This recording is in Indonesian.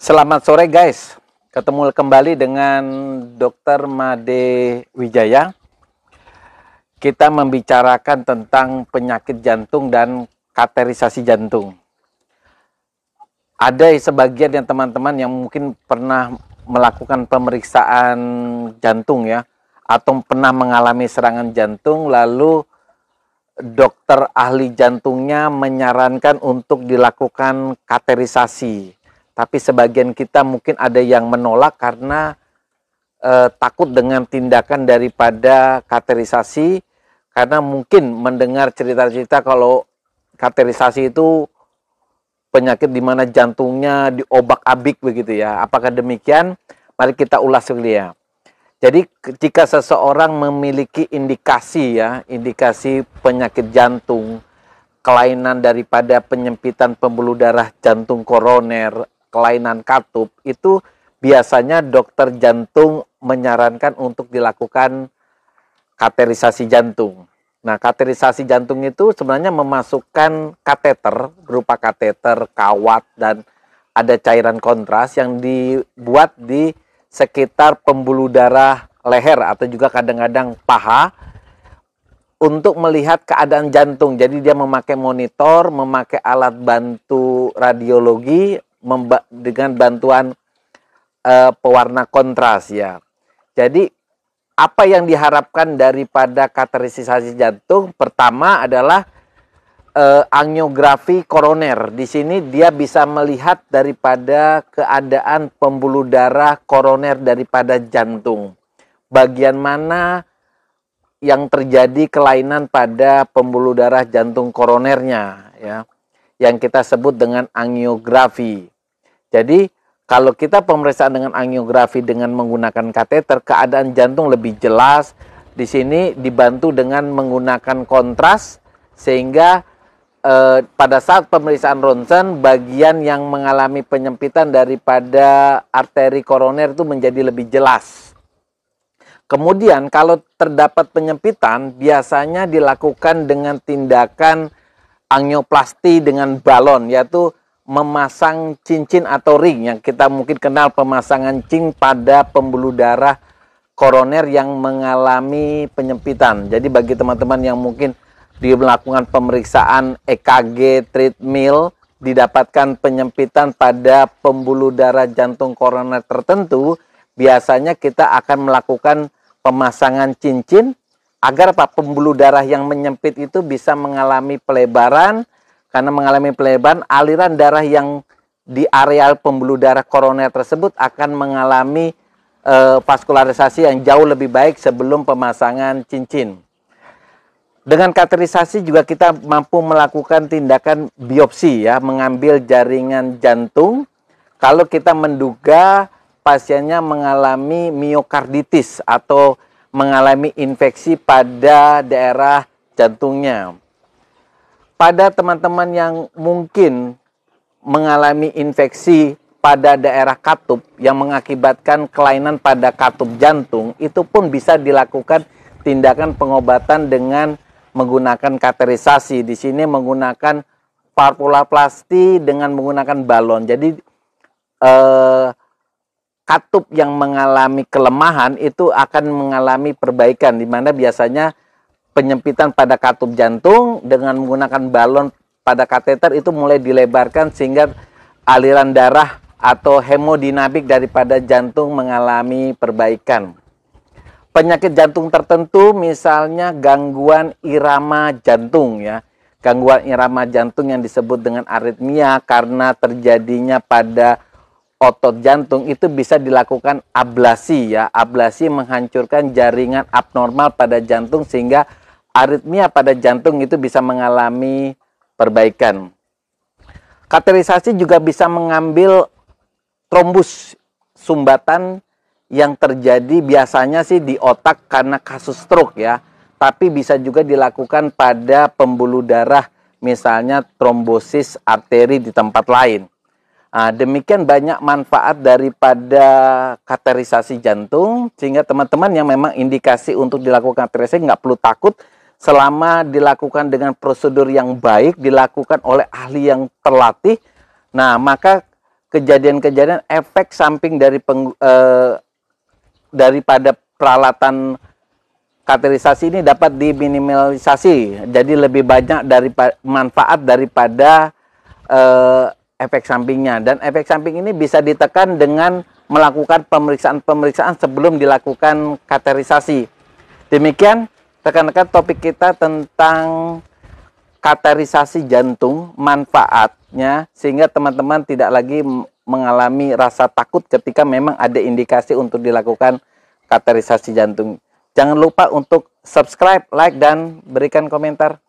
Selamat sore guys, ketemu kembali dengan Dr. Made Wijaya. Kita membicarakan tentang penyakit jantung dan katerisasi jantung. Ada sebagian yang teman-teman yang mungkin pernah melakukan pemeriksaan jantung ya, atau pernah mengalami serangan jantung, lalu dokter ahli jantungnya menyarankan untuk dilakukan katerisasi. Tapi sebagian kita mungkin ada yang menolak karena takut dengan tindakan daripada katerisasi, karena mungkin mendengar cerita-cerita kalau katerisasi itu penyakit di mana jantungnya diobak-abik begitu ya. Apakah demikian? Mari kita ulas dulu ya. Jadi jika seseorang memiliki indikasi penyakit jantung, kelainan daripada penyempitan pembuluh darah jantung koroner, kelainan katup, itu biasanya dokter jantung menyarankan untuk dilakukan katerisasi jantung. Nah, katerisasi jantung itu sebenarnya memasukkan kateter, berupa kateter, kawat, dan ada cairan kontras yang dibuat di sekitar pembuluh darah leher atau juga kadang-kadang paha untuk melihat keadaan jantung. Jadi dia memakai monitor, memakai alat bantu radiologi dengan bantuan pewarna kontras ya. Jadi apa yang diharapkan daripada katerisasi jantung? Pertama adalah angiografi koroner. Di sini dia bisa melihat daripada keadaan pembuluh darah koroner daripada jantung. Bagian mana yang terjadi kelainan pada pembuluh darah jantung koronernya ya. Yang kita sebut dengan angiografi. Jadi kalau kita pemeriksaan dengan angiografi dengan menggunakan kateter, keadaan jantung lebih jelas. Di sini dibantu dengan menggunakan kontras sehingga pada saat pemeriksaan ronsen, bagian yang mengalami penyempitan daripada arteri koroner itu menjadi lebih jelas. Kemudian kalau terdapat penyempitan, biasanya dilakukan dengan tindakan angioplasti dengan balon, yaitu memasang cincin atau ring yang kita mungkin kenal pemasangan cing pada pembuluh darah koroner yang mengalami penyempitan. Jadi bagi teman-teman yang mungkin dia melakukan pemeriksaan EKG treadmill, didapatkan penyempitan pada pembuluh darah jantung koroner tertentu, biasanya kita akan melakukan pemasangan cincin agar pembuluh darah yang menyempit itu bisa mengalami pelebaran. Karena mengalami pelebaran, aliran darah yang di area pembuluh darah koroner tersebut akan mengalami vaskularisasi yang jauh lebih baik sebelum pemasangan cincin. Dengan katerisasi juga kita mampu melakukan tindakan biopsi ya, mengambil jaringan jantung kalau kita menduga pasiennya mengalami miokarditis atau mengalami infeksi pada daerah jantungnya. Pada teman-teman yang mungkin mengalami infeksi pada daerah katup yang mengakibatkan kelainan pada katup jantung, itu pun bisa dilakukan tindakan pengobatan dengan menggunakan katerisasi. Di sini menggunakan valvuloplasti dengan menggunakan balon. Jadi katup yang mengalami kelemahan itu akan mengalami perbaikan, di mana biasanya penyempitan pada katup jantung dengan menggunakan balon pada kateter itu mulai dilebarkan sehingga aliran darah atau hemodinamik daripada jantung mengalami perbaikan. Penyakit jantung tertentu misalnya gangguan irama jantung ya. Gangguan irama jantung yang disebut dengan aritmia karena terjadinya pada otot jantung itu bisa dilakukan ablasi ya. Ablasi menghancurkan jaringan abnormal pada jantung sehingga aritmia pada jantung itu bisa mengalami perbaikan. Katerisasi juga bisa mengambil trombus sumbatan yang terjadi biasanya sih di otak karena kasus stroke ya. Tapi bisa juga dilakukan pada pembuluh darah, misalnya trombosis arteri di tempat lain. Nah, demikian banyak manfaat daripada katerisasi jantung, sehingga teman-teman yang memang indikasi untuk dilakukan katerisasi nggak perlu takut selama dilakukan dengan prosedur yang baik, dilakukan oleh ahli yang terlatih. Nah, maka kejadian-kejadian efek samping dari daripada peralatan kateterisasi ini dapat diminimalisasi. Jadi lebih banyak manfaat daripada efek sampingnya. Dan efek samping ini bisa ditekan dengan melakukan pemeriksaan-pemeriksaan sebelum dilakukan kateterisasi. Demikian rekan-rekan topik kita tentang kateterisasi jantung, manfaatnya, sehingga teman-teman tidak lagi mengalami rasa takut ketika memang ada indikasi untuk dilakukan kateterisasi jantung. Jangan lupa untuk subscribe, like, dan berikan komentar.